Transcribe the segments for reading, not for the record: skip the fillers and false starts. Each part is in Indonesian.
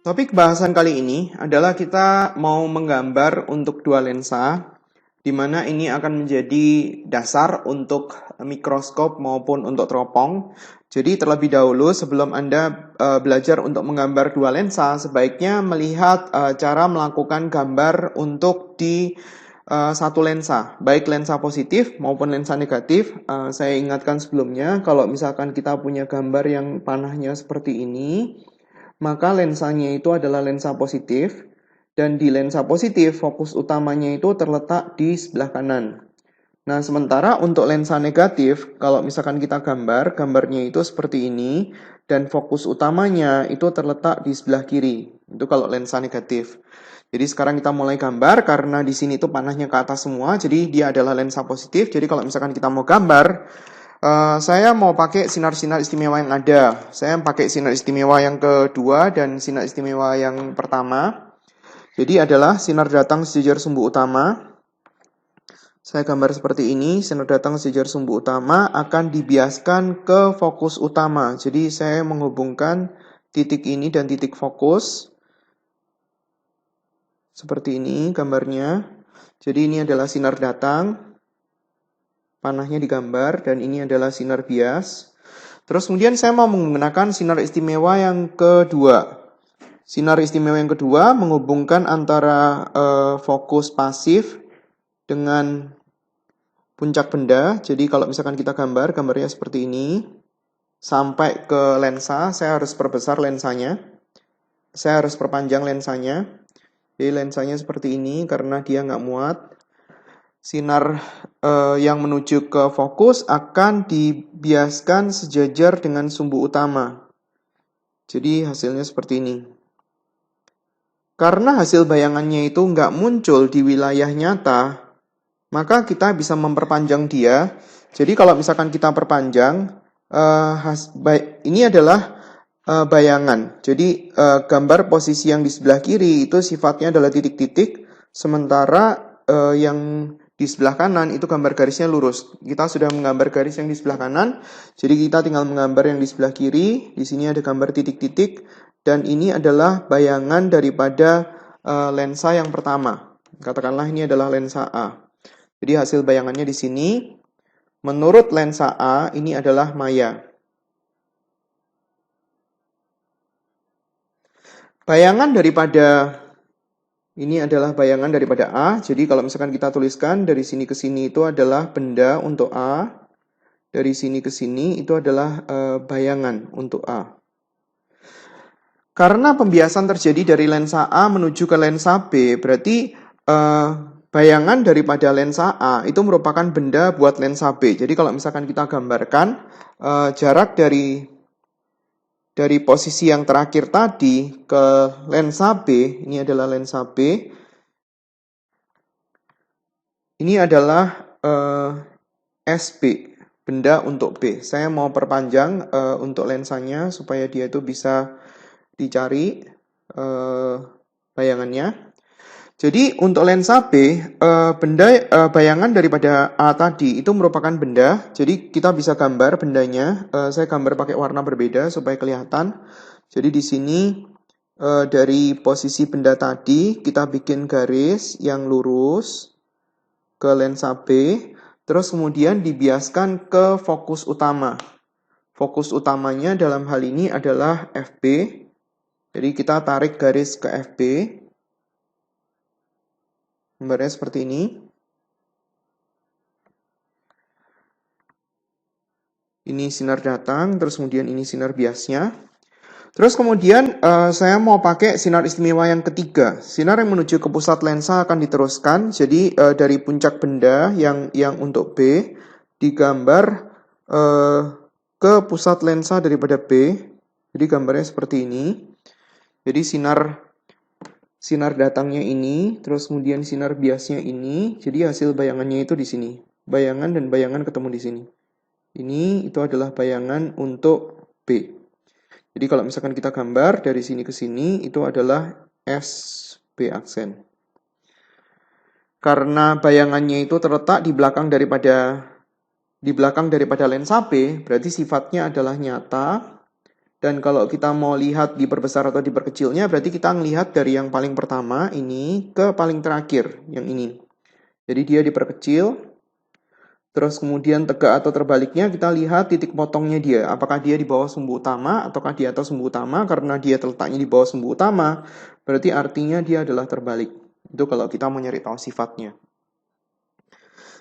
Topik bahasan kali ini adalah kita mau menggambar untuk dua lensa, di mana ini akan menjadi dasar untuk mikroskop maupun untuk teropong. Jadi terlebih dahulu sebelum Anda belajar untuk menggambar dua lensa, sebaiknya melihat cara melakukan gambar untuk di satu lensa, baik lensa positif maupun lensa negatif. Saya ingatkan sebelumnya, kalau misalkan kita punya gambar yang panahnya seperti ini, maka lensanya itu adalah lensa positif, dan di lensa positif fokus utamanya itu terletak di sebelah kanan. Nah, sementara untuk lensa negatif, kalau misalkan kita gambarnya itu seperti ini, dan fokus utamanya itu terletak di sebelah kiri. Itu kalau lensa negatif. Jadi sekarang kita mulai gambar, karena di sini tuh panahnya ke atas semua, jadi dia adalah lensa positif. Jadi kalau misalkan kita mau gambar, saya mau pakai sinar-sinar istimewa yang ada. Saya pakai sinar istimewa yang kedua dan sinar istimewa yang pertama. Jadi adalah sinar datang sejajar sumbu utama. Saya gambar seperti ini, sinar datang sejajar sumbu utama akan dibiaskan ke fokus utama. Jadi saya menghubungkan titik ini dan titik fokus. Seperti ini gambarnya. Jadi ini adalah sinar datang. Panahnya digambar, dan ini adalah sinar bias. Terus kemudian saya mau menggunakan sinar istimewa yang kedua. Sinar istimewa yang kedua menghubungkan antara fokus pasif dengan puncak benda. Jadi kalau misalkan kita gambarnya seperti ini, sampai ke lensa, saya harus perbesar lensanya. Saya harus perpanjang lensanya. Jadi lensanya seperti ini karena dia nggak muat. Sinar yang menuju ke fokus akan dibiaskan sejajar dengan sumbu utama. Jadi hasilnya seperti ini. Karena hasil bayangannya itu nggak muncul di wilayah nyata, maka kita bisa memperpanjang dia. Jadi kalau misalkan kita perpanjang, ini adalah bayangan. Jadi gambar posisi yang di sebelah kiri itu sifatnya adalah titik-titik, sementara yang di sebelah kanan itu gambar garisnya lurus. Kita sudah menggambar garis yang di sebelah kanan, jadi kita tinggal menggambar yang di sebelah kiri. Di sini ada gambar titik-titik, dan ini adalah bayangan daripada lensa yang pertama. Katakanlah ini adalah lensa A. Jadi hasil bayangannya di sini, menurut lensa A, ini adalah maya. Bayangan daripada ini adalah bayangan daripada A. Jadi kalau misalkan kita tuliskan dari sini ke sini itu adalah benda untuk A. Dari sini ke sini itu adalah bayangan untuk A. Karena pembiasan terjadi dari lensa A menuju ke lensa B, berarti bayangan daripada lensa A itu merupakan benda buat lensa B. Jadi kalau misalkan kita gambarkan jarak dari posisi yang terakhir tadi ke lensa B, ini adalah lensa B. Ini adalah SB, benda untuk B. Saya mau perpanjang untuk lensanya supaya dia itu bisa dicari bayangannya. Jadi untuk lensa B, bayangan daripada A tadi itu merupakan benda. Jadi kita bisa gambar bendanya. Saya gambar pakai warna berbeda supaya kelihatan. Jadi di sini dari posisi benda tadi kita bikin garis yang lurus ke lensa B. Terus kemudian dibiaskan ke fokus utama. Fokus utamanya dalam hal ini adalah FB. Jadi kita tarik garis ke FB. Gambarnya seperti ini. Ini sinar datang, terus kemudian ini sinar biasnya. Terus kemudian saya mau pakai sinar istimewa yang ketiga. Sinar yang menuju ke pusat lensa akan diteruskan. Jadi dari puncak benda yang untuk B digambar ke pusat lensa daripada B. Jadi gambarnya seperti ini. Jadi sinar datangnya ini, terus kemudian sinar biasnya ini. Jadi hasil bayangannya itu di sini. Bayangan dan bayangan ketemu di sini. Ini itu adalah bayangan untuk B. Jadi kalau misalkan kita gambar dari sini ke sini, itu adalah SB aksen. Karena bayangannya itu terletak di belakang daripada lensa B, berarti sifatnya adalah nyata. Dan kalau kita mau lihat diperbesar atau diperkecilnya, berarti kita melihat dari yang paling pertama ini ke paling terakhir, yang ini. Jadi dia diperkecil, terus kemudian tegak atau terbaliknya kita lihat titik potongnya dia. Apakah dia di bawah sumbu utama ataukah di atas sumbu utama? Karena dia terletaknya di bawah sumbu utama, berarti artinya dia adalah terbalik. Itu kalau kita mau nyari tahu sifatnya.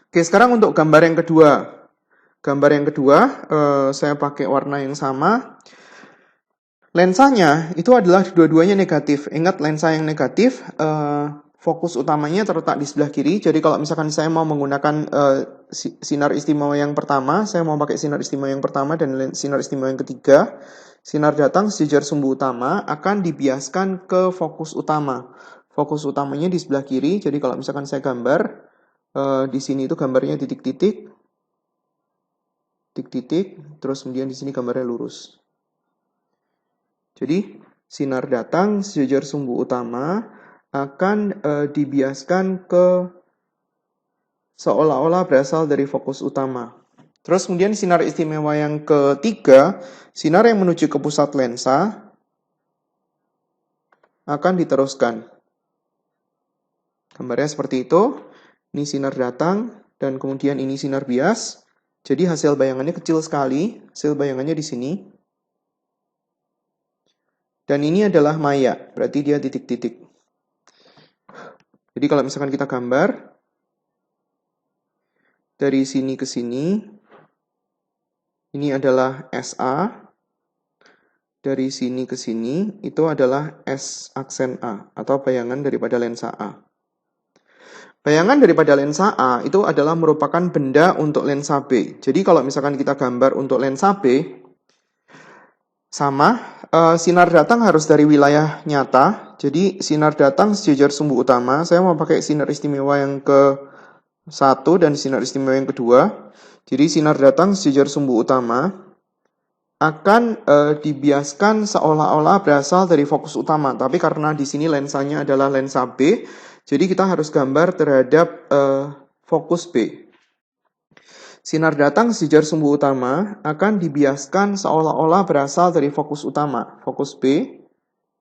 Oke, sekarang untuk gambar yang kedua. Gambar yang kedua, saya pakai warna yang sama. Lensanya itu adalah dua-duanya negatif. Ingat, lensa yang negatif, fokus utamanya terletak di sebelah kiri. Jadi kalau misalkan saya mau menggunakan sinar istimewa yang pertama, saya mau pakai sinar istimewa yang pertama dan sinar istimewa yang ketiga, sinar datang sejajar sumbu utama akan dibiaskan ke fokus utama. Fokus utamanya di sebelah kiri. Jadi kalau misalkan saya gambar, di sini itu gambarnya titik-titik, terus kemudian di sini gambarnya lurus. Jadi, sinar datang sejajar sumbu utama akan dibiaskan ke seolah-olah berasal dari fokus utama. Terus kemudian sinar istimewa yang ketiga, sinar yang menuju ke pusat lensa akan diteruskan. Gambarnya seperti itu. Ini sinar datang dan kemudian ini sinar bias. Jadi hasil bayangannya kecil sekali. Hasil bayangannya di sini. Dan ini adalah maya, berarti dia titik-titik. Jadi kalau misalkan kita gambar, dari sini ke sini, ini adalah SA, dari sini ke sini, itu adalah S aksen A, atau bayangan daripada lensa A. Bayangan daripada lensa A itu adalah merupakan benda untuk lensa B. Jadi kalau misalkan kita gambar untuk lensa B, sama, sinar datang harus dari wilayah nyata. Jadi sinar datang sejajar sumbu utama. Saya mau pakai sinar istimewa yang ke-1 dan sinar istimewa yang kedua. Jadi sinar datang sejajar sumbu utama akan dibiaskan seolah-olah berasal dari fokus utama. Tapi karena di sini lensanya adalah lensa B, jadi kita harus gambar terhadap fokus B. Sinar datang sejajar sumbu utama akan dibiaskan seolah-olah berasal dari fokus utama. Fokus B,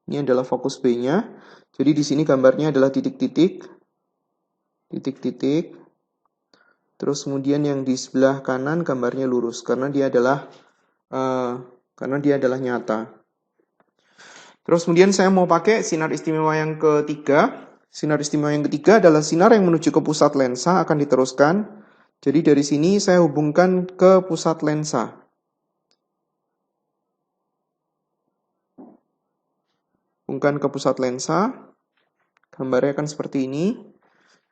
ini adalah fokus B-nya. Jadi di sini gambarnya adalah titik-titik. Titik-titik. Terus kemudian yang di sebelah kanan gambarnya lurus, karena dia adalah nyata. Terus kemudian saya mau pakai sinar istimewa yang ketiga. Sinar istimewa yang ketiga adalah sinar yang menuju ke pusat lensa akan diteruskan. Jadi dari sini saya hubungkan ke pusat lensa. Hubungkan ke pusat lensa. Gambarnya akan seperti ini.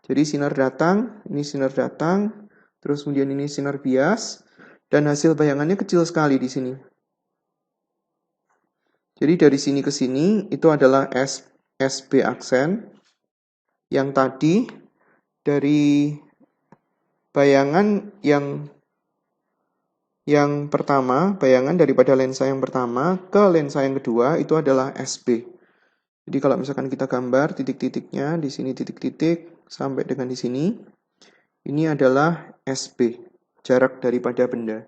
Jadi sinar datang, ini sinar datang, terus kemudian ini sinar bias, dan hasil bayangannya kecil sekali di sini. Jadi dari sini ke sini itu adalah SB aksen. Yang tadi dari bayangan yang pertama, bayangan daripada lensa yang pertama ke lensa yang kedua itu adalah SB. Jadi kalau misalkan kita gambar titik-titiknya, di sini titik-titik sampai dengan di sini, ini adalah SB, jarak daripada benda.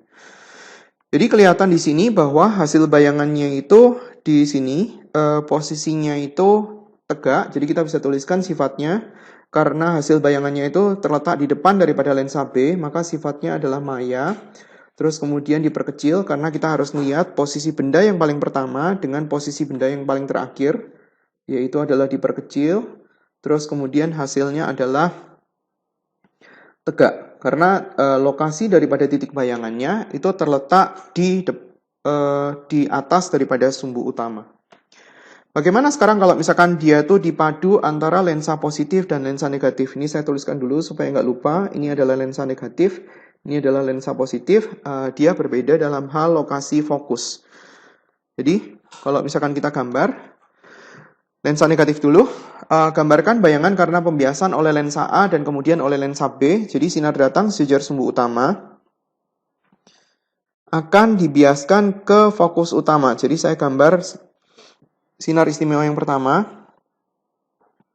Jadi kelihatan di sini bahwa hasil bayangannya itu di sini posisinya itu tegak, jadi kita bisa tuliskan sifatnya. Karena hasil bayangannya itu terletak di depan daripada lensa B, maka sifatnya adalah maya. Terus kemudian diperkecil karena kita harus melihat posisi benda yang paling pertama dengan posisi benda yang paling terakhir, yaitu adalah diperkecil. Terus kemudian hasilnya adalah tegak. Karena lokasi daripada titik bayangannya itu terletak di atas daripada sumbu utama. Bagaimana sekarang kalau misalkan dia tuh dipadu antara lensa positif dan lensa negatif? Ini saya tuliskan dulu supaya nggak lupa. Ini adalah lensa negatif, ini adalah lensa positif. Dia berbeda dalam hal lokasi fokus. Jadi, kalau misalkan kita gambar, lensa negatif dulu. Gambarkan bayangan karena pembiasan oleh lensa A dan kemudian oleh lensa B. Jadi, sinar datang sejajar sumbu utama akan dibiaskan ke fokus utama. Jadi, saya gambar sinar istimewa yang pertama,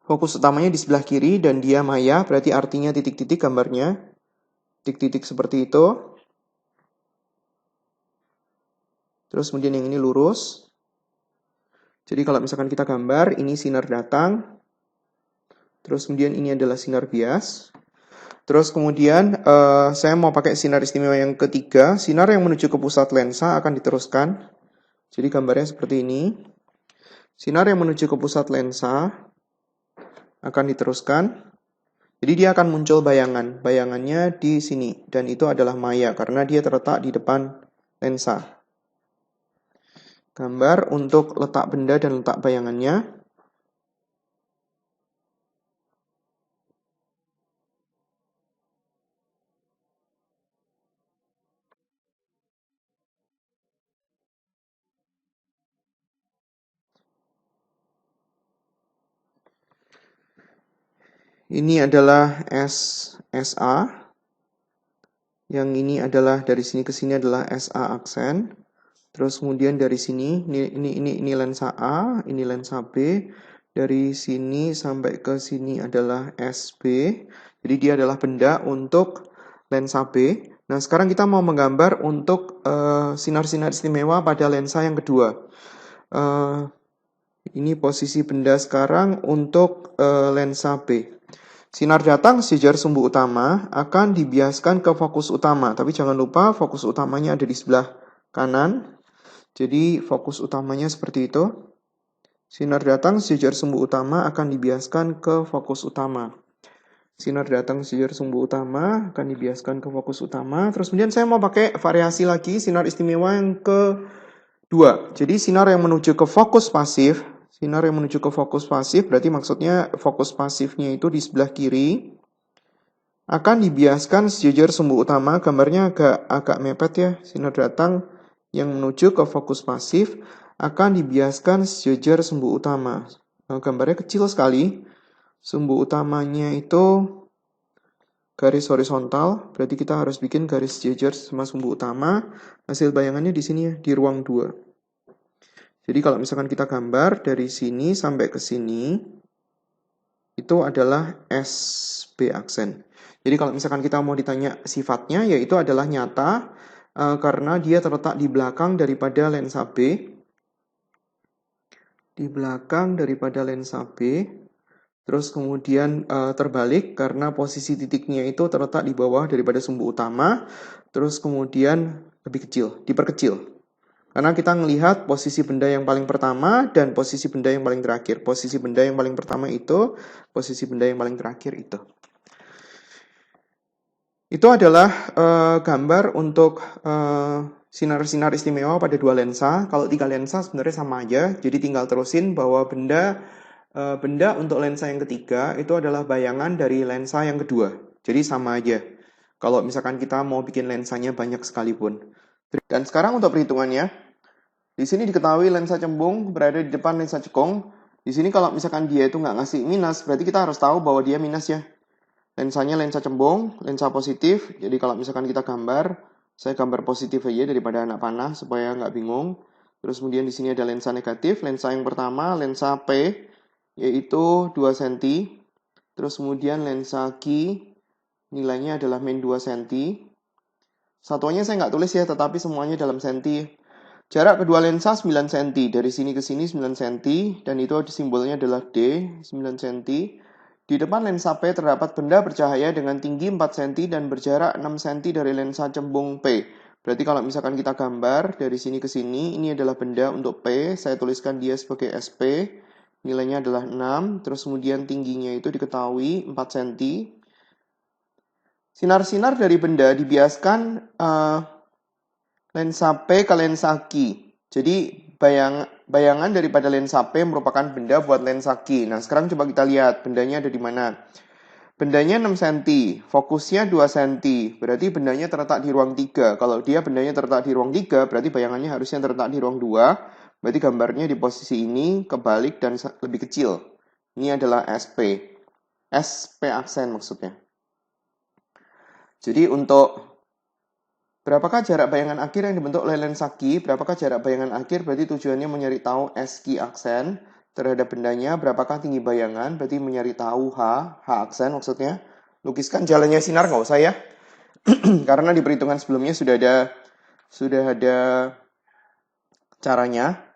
fokus utamanya di sebelah kiri dan dia maya, berarti artinya titik-titik gambarnya. Titik-titik seperti itu. Terus kemudian yang ini lurus. Jadi kalau misalkan kita gambar, ini sinar datang, terus kemudian ini adalah sinar bias. Terus kemudian saya mau pakai sinar istimewa yang ketiga, sinar yang menuju ke pusat lensa akan diteruskan. Jadi gambarnya seperti ini. Sinar yang menuju ke pusat lensa akan diteruskan. Jadi dia akan muncul bayangan. Bayangannya di sini. Dan itu adalah maya karena dia terletak di depan lensa. Gambar untuk letak benda dan letak bayangannya. Ini adalah SA. Yang ini adalah dari sini ke sini adalah SA aksen. Terus kemudian dari sini ini lensa A, ini lensa B. Dari sini sampai ke sini adalah SB. Jadi dia adalah benda untuk lensa B. Nah, sekarang kita mau menggambar untuk sinar-sinar istimewa pada lensa yang kedua. Ini posisi benda sekarang untuk lensa B. Sinar datang sejajar sumbu utama akan dibiaskan ke fokus utama. Tapi jangan lupa fokus utamanya ada di sebelah kanan. Jadi fokus utamanya seperti itu. Sinar datang sejajar sumbu utama akan dibiaskan ke fokus utama. Sinar datang sejajar sumbu utama akan dibiaskan ke fokus utama. Terus kemudian saya mau pakai variasi lagi sinar istimewa yang kedua. Jadi sinar yang menuju ke fokus pasif. Sinar yang menuju ke fokus pasif berarti maksudnya fokus pasifnya itu di sebelah kiri. Akan dibiaskan sejajar sumbu utama. Gambarnya agak mepet ya. Sinar datang yang menuju ke fokus pasif akan dibiaskan sejajar sumbu utama. Nah, gambarnya kecil sekali. Sumbu utamanya itu garis horizontal, berarti kita harus bikin garis sejajar sama sumbu utama. Hasil bayangannya di sini ya, di ruang 2. Jadi kalau misalkan kita gambar dari sini sampai ke sini, itu adalah SB aksen. Jadi kalau misalkan kita mau ditanya sifatnya, yaitu adalah nyata, karena dia terletak di belakang daripada lensa B. Di belakang daripada lensa B. Terus kemudian terbalik karena posisi titiknya itu terletak di bawah daripada sumbu utama. Terus kemudian lebih kecil, diperkecil. Karena kita melihat posisi benda yang paling pertama dan posisi benda yang paling terakhir. Posisi benda yang paling pertama itu, posisi benda yang paling terakhir itu. Itu adalah gambar untuk sinar-sinar istimewa pada dua lensa. Kalau 3 lensa sebenarnya sama aja, jadi tinggal terusin bahwa benda untuk lensa yang ketiga itu adalah bayangan dari lensa yang kedua. Jadi sama aja. Kalau misalkan kita mau bikin lensanya banyak sekalipun. Dan sekarang untuk perhitungannya, di sini diketahui lensa cembung berada di depan lensa cekung. Di sini kalau misalkan dia itu nggak ngasih minus, berarti kita harus tahu bahwa dia minus ya. Lensanya lensa cembung, lensa positif. Jadi kalau misalkan kita gambar, saya gambar positif aja daripada anak panah supaya nggak bingung. Terus kemudian di sini ada lensa negatif. Lensa yang pertama, lensa P, yaitu 2 cm. Terus kemudian lensa Q, nilainya adalah min 2 cm. Satuannya saya nggak tulis ya, tetapi semuanya dalam senti. Jarak kedua lensa 9 cm. Dari sini ke sini 9 cm. Dan itu simbolnya adalah D, 9 cm. Di depan lensa P terdapat benda bercahaya dengan tinggi 4 cm dan berjarak 6 cm dari lensa cembung P. Berarti kalau misalkan kita gambar dari sini ke sini, ini adalah benda untuk P. Saya tuliskan dia sebagai SP. Nilainya adalah 6. Terus kemudian tingginya itu diketahui 4 cm. Sinar-sinar dari benda dibiaskan lensa P ke lensa Q. Jadi bayangan daripada lensa P merupakan benda buat lensa Q. Nah, sekarang coba kita lihat bendanya ada di mana. Bendanya 6 cm, fokusnya 2 cm. Berarti bendanya terletak di ruang 3. Kalau dia bendanya terletak di ruang 3, berarti bayangannya harusnya terletak di ruang 2. Berarti gambarnya di posisi ini kebalik dan lebih kecil. Ini adalah SP. SP aksen maksudnya. Jadi untuk berapakah jarak bayangan akhir yang dibentuk oleh lensa Q? Berapakah jarak bayangan akhir? Berarti tujuannya mencari tahu SQ aksen terhadap bendanya. Berapakah tinggi bayangan? Berarti mencari tahu H aksen maksudnya. Lukiskan jalannya sinar, nggak usah ya. Karena di perhitungan sebelumnya sudah ada caranya.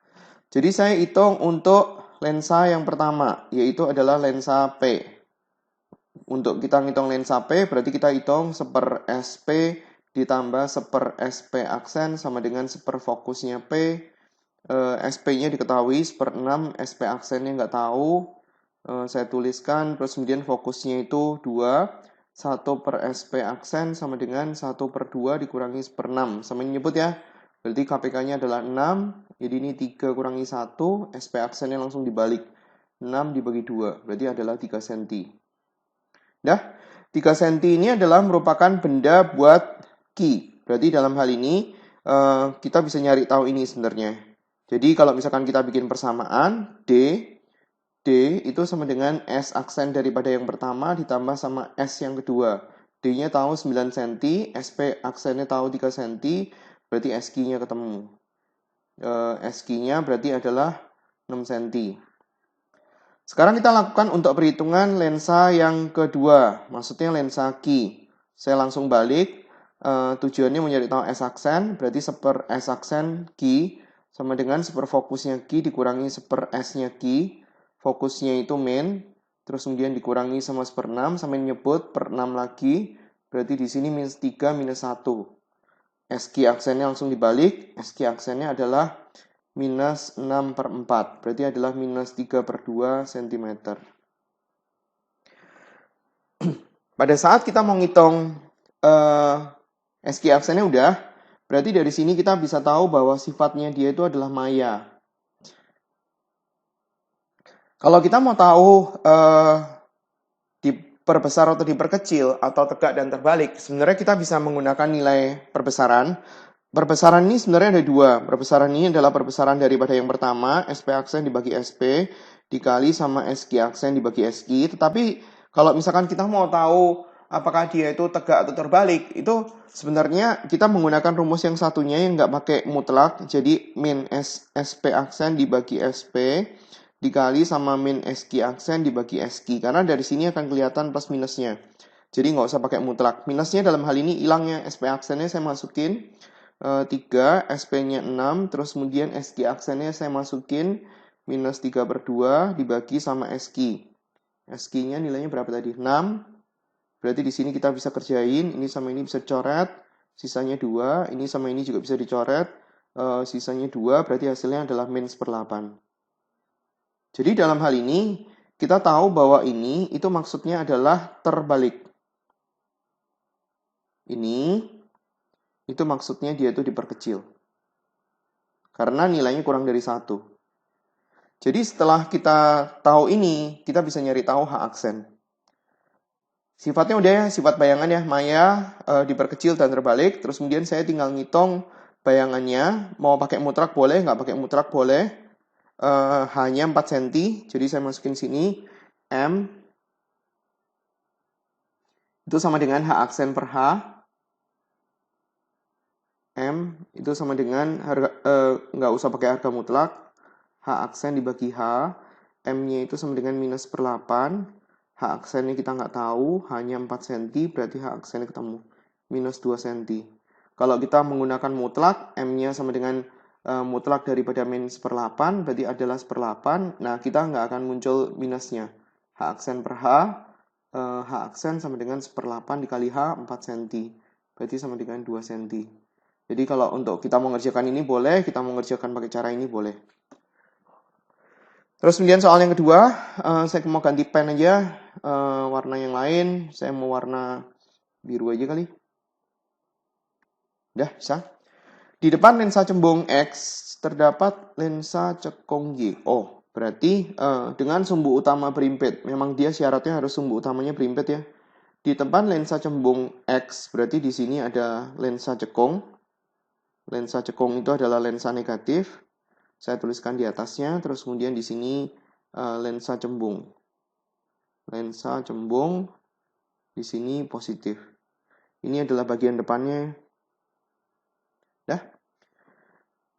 Jadi saya hitung untuk lensa yang pertama, yaitu adalah lensa P. Untuk kita ngitung lensa P, berarti kita hitung 1/, SP ditambah 1/, SP aksen sama dengan 1/, fokusnya P. SP-nya diketahui 1/6, SP aksennya nggak tahu. Saya tuliskan, terus kemudian fokusnya itu 2. 1/, SP aksen sama dengan 1/2 dikurangi 1/6. Sama ini nyebut ya. Berarti KPK-nya adalah 6. Jadi ini 3 kurangi 1. SP aksennya langsung dibalik. 6 dibagi 2. Berarti adalah 3 cm. Nah, 3 cm ini adalah merupakan benda buat key. Berarti dalam hal ini kita bisa nyari tahu ini sebenarnya. Jadi kalau misalkan kita bikin persamaan, D itu sama dengan S aksen daripada yang pertama ditambah sama S yang kedua. D-nya tahu 9 cm, SP aksennya tahu 3 cm, berarti SQ-nya ketemu. SQ-nya berarti adalah 6 cm. Sekarang kita lakukan untuk perhitungan lensa yang kedua, maksudnya lensa key. Saya langsung balik, tujuannya mencari tahu S aksen, berarti 1/, S aksen key sama dengan 1/, fokusnya key dikurangi 1/, S-nya key. Fokusnya itu min, terus kemudian dikurangi sama 1/6, sampai nyebut per 6 lagi, berarti di sini -3, -1. SQ aksennya langsung dibalik, SQ aksennya adalah -6/4, berarti adalah -3/2 cm. Pada saat kita mau ngitung SQ aksennya udah, berarti dari sini kita bisa tahu bahwa sifatnya dia itu adalah maya. Kalau kita mau tahu diperbesar atau diperkecil atau tegak dan terbalik, sebenarnya kita bisa menggunakan nilai perbesaran. Perbesaran ini sebenarnya ada dua. Perbesaran ini adalah perbesaran daripada yang pertama, SP aksen dibagi SP, dikali sama SQ aksen dibagi SQ. Tetapi kalau misalkan kita mau tahu apakah dia itu tegak atau terbalik, itu sebenarnya kita menggunakan rumus yang satunya yang nggak pakai mutlak. Jadi min SP aksen dibagi SP, dikali sama min SQ aksen dibagi SQ. Karena dari sini akan kelihatan plus minusnya. Jadi nggak usah pakai mutlak. Minusnya dalam hal ini hilangnya SP aksennya saya masukin 3, SP-nya 6, terus kemudian SQ aksennya saya masukin -3/2 dibagi sama SQ. SQ-nya nilainya berapa tadi? 6. Berarti di sini kita bisa kerjain, ini sama ini bisa dicoret, sisanya 2, ini sama ini juga bisa dicoret, sisanya 2, berarti hasilnya adalah -1/8. Jadi dalam hal ini, kita tahu bahwa ini itu maksudnya adalah terbalik. Ini itu maksudnya dia itu diperkecil. Karena nilainya kurang dari 1. Jadi setelah kita tahu ini, kita bisa nyari tahu H aksen. Sifatnya udah ya, sifat bayangan ya, maya diperkecil dan terbalik. Terus kemudian saya tinggal ngitung bayangannya, mau pakai mutlak boleh, nggak pakai mutlak boleh. Hanya 4 cm, jadi saya masukin sini, M, itu sama dengan H aksen per H. M itu sama dengan harga, nggak usah pakai harga mutlak, H aksen dibagi H, M-nya itu sama dengan -1/8, H aksennya kita nggak tahu, hanya 4 cm, berarti H aksennya ketemu, -2 cm. Kalau kita menggunakan mutlak, M-nya sama dengan mutlak daripada -1/8, berarti adalah 1/8, nah kita nggak akan muncul minusnya. H aksen per H, H aksen sama dengan 1/8 dikali H, 4 cm, berarti sama dengan 2 cm. Jadi kalau untuk kita mengerjakan ini boleh, kita mengerjakan pakai cara ini boleh. Terus kemudian soal yang kedua, saya mau ganti pen aja, warna yang lain, saya mau warna biru aja kali. Udah, bisa. Di depan lensa cembung X, terdapat lensa cekung Y. Oh, berarti dengan sumbu utama berimpit. Memang dia syaratnya harus sumbu utamanya berimpit ya. Di depan lensa cembung X, berarti di sini ada lensa cekung. Lensa cekung itu adalah lensa negatif. Saya tuliskan di atasnya, terus kemudian di sini lensa cembung. Lensa cembung di sini positif. Ini adalah bagian depannya. Dah.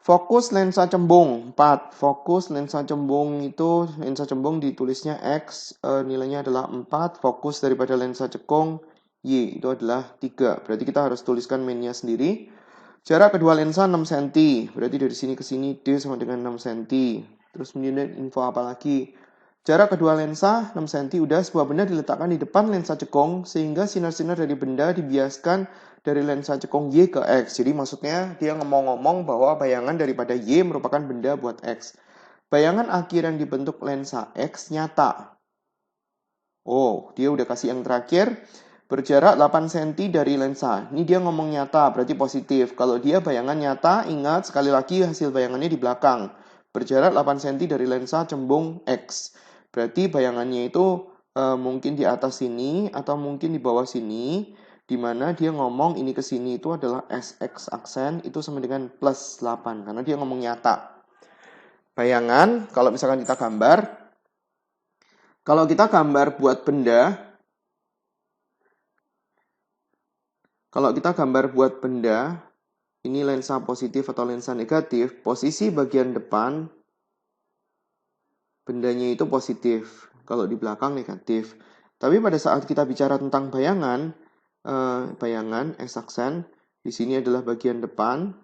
Fokus lensa cembung 4. Fokus lensa cembung itu lensa cembung ditulisnya X, nilainya adalah 4. Fokus daripada lensa cekung Y itu adalah 3. Berarti kita harus tuliskan minnya sendiri. Jarak kedua lensa 6 cm. Berarti dari sini ke sini D sama dengan 6 cm. Terus kemudian info apa lagi? Jarak kedua lensa 6 cm. Udah, sebuah benda diletakkan di depan lensa cekung sehingga sinar-sinar dari benda dibiaskan dari lensa cekung Y ke X. Jadi maksudnya dia ngomong-ngomong bahwa bayangan daripada Y merupakan benda buat X. Bayangan akhir yang dibentuk lensa X nyata. Oh, dia udah kasih yang terakhir. Berjarak 8 cm dari lensa. Ini dia ngomong nyata, berarti positif. Kalau dia bayangan nyata, ingat sekali lagi hasil bayangannya di belakang. Berjarak 8 cm dari lensa cembung X. Berarti bayangannya itu mungkin di atas sini atau mungkin di bawah sini. Dimana dia ngomong ini ke sini itu adalah SX aksen itu sama dengan plus 8. Karena dia ngomong nyata. Bayangan, kalau misalkan kita gambar. Kalau kita gambar buat benda, ini lensa positif atau lensa negatif, posisi bagian depan bendanya itu positif, kalau di belakang negatif. Tapi pada saat kita bicara tentang bayangan, S-aksen, di sini adalah bagian depan,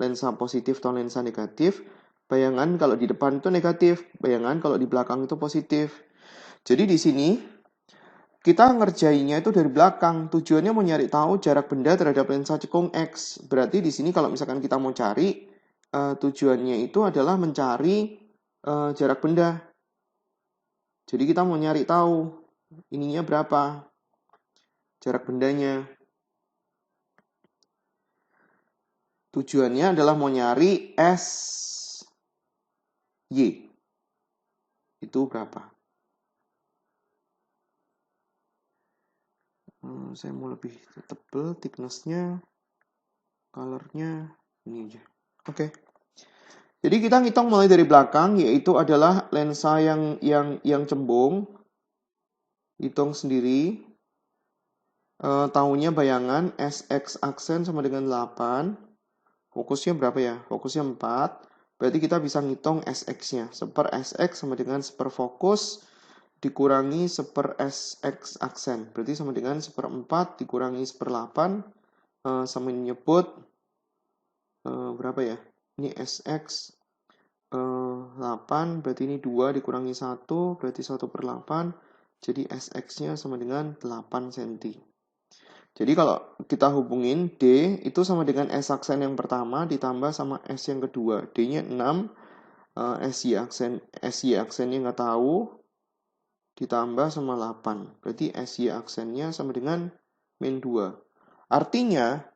lensa positif atau lensa negatif. Bayangan kalau di depan itu negatif, bayangan kalau di belakang itu positif. Jadi di sini kita ngerjainnya itu dari belakang. Tujuannya mau nyari tahu jarak benda terhadap lensa cekung X. Berarti di sini kalau misalkan kita mau cari, tujuannya itu adalah mencari jarak benda. Jadi kita mau nyari tahu ininya berapa, jarak bendanya. Tujuannya adalah mau nyari SY. Itu berapa? Saya mau lebih tebal, thickness-nya, color-nya, ini aja. Oke. Jadi kita ngitung mulai dari belakang, yaitu adalah lensa yang cembung. Hitung sendiri. Tahunya bayangan, SX aksen sama dengan 8. Fokusnya berapa ya? Fokusnya 4. Berarti kita bisa ngitung SX-nya. Seper SX sama dengan seper fokus dikurangi seper SX aksen. Berarti sama dengan seper 4 dikurangi seper 8. Sama nyebut berapa ya? Ini SX 8, berarti ini 2 dikurangi 1, berarti 1/8. Jadi SX-nya sama dengan 8 cm. Jadi kalau kita hubungin D itu sama dengan S aksen yang pertama ditambah sama S yang kedua. D-nya 6, SY aksennya nggak tahu, ditambah sama 8. Berarti SY aksennya sama dengan min 2. Artinya,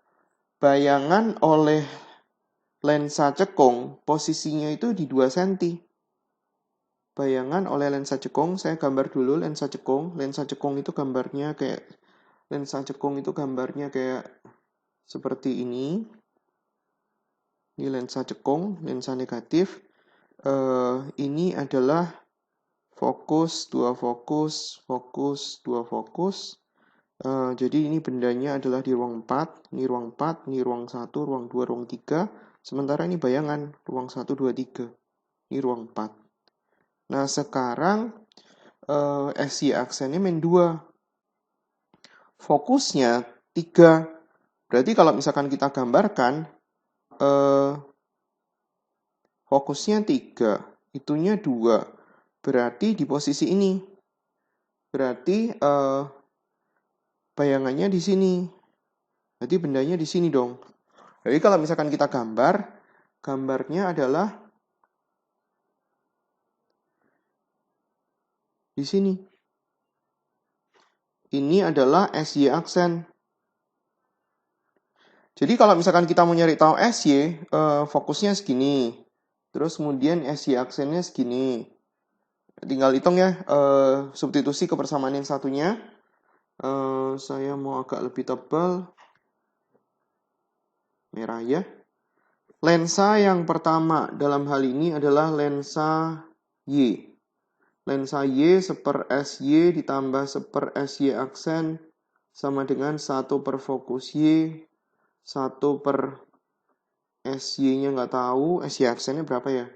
bayangan oleh lensa cekung, posisinya itu di 2 cm. Bayangan oleh lensa cekung, saya gambar dulu lensa cekung. Lensa cekung itu gambarnya kayak seperti ini. Ini lensa cekung, lensa negatif. Ini adalah fokus, 2 fokus, fokus, 2 fokus. Jadi ini bendanya adalah di ruang 4, ini ruang 4, ini ruang 1, ruang 2, ruang 3. Sementara ini bayangan, ruang 1, 2, 3. Ini ruang 4. Nah sekarang SY aksennya min 2. Fokusnya 3. Berarti kalau misalkan kita gambarkan, fokusnya 3, itunya 2. Berarti di posisi ini. Berarti bayangannya di sini. Berarti bendanya di sini dong. Jadi kalau misalkan kita gambarnya adalah di sini. Ini adalah SY aksen. Jadi kalau misalkan kita mau nyari tahu SY, fokusnya segini. Terus kemudian SY aksennya segini. Tinggal hitung ya, substitusi ke persamaan yang satunya. Saya mau agak lebih tebal. Merah ya. Lensa yang pertama dalam hal ini adalah lensa Y. Lensa Y seper SY ditambah seper SY aksen sama dengan 1 per fokus Y, 1 per SY-nya nggak tahu, SY aksennya berapa ya?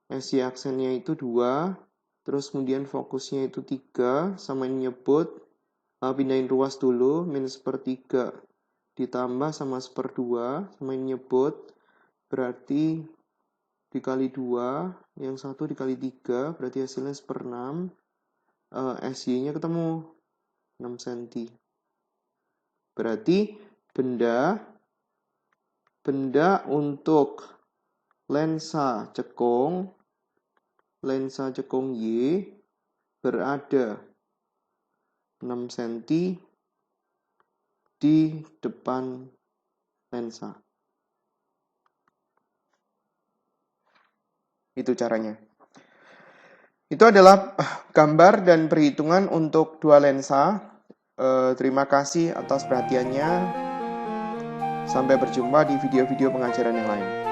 SY aksennya itu 2, terus kemudian fokusnya itu 3, sama ini nyebut, pindahin ruas dulu, min 1/3 ditambah sama 1/2, sama yang nyebut, berarti dikali 2, yang satu dikali 3, berarti hasilnya 1/6. SY-nya ketemu 6 cm. Berarti benda untuk lensa cekung Y berada 6 cm di depan lensa. Itu caranya. Itu adalah gambar dan perhitungan untuk dua lensa. Terima kasih atas perhatiannya. Sampai berjumpa di video-video pengajaran yang lain.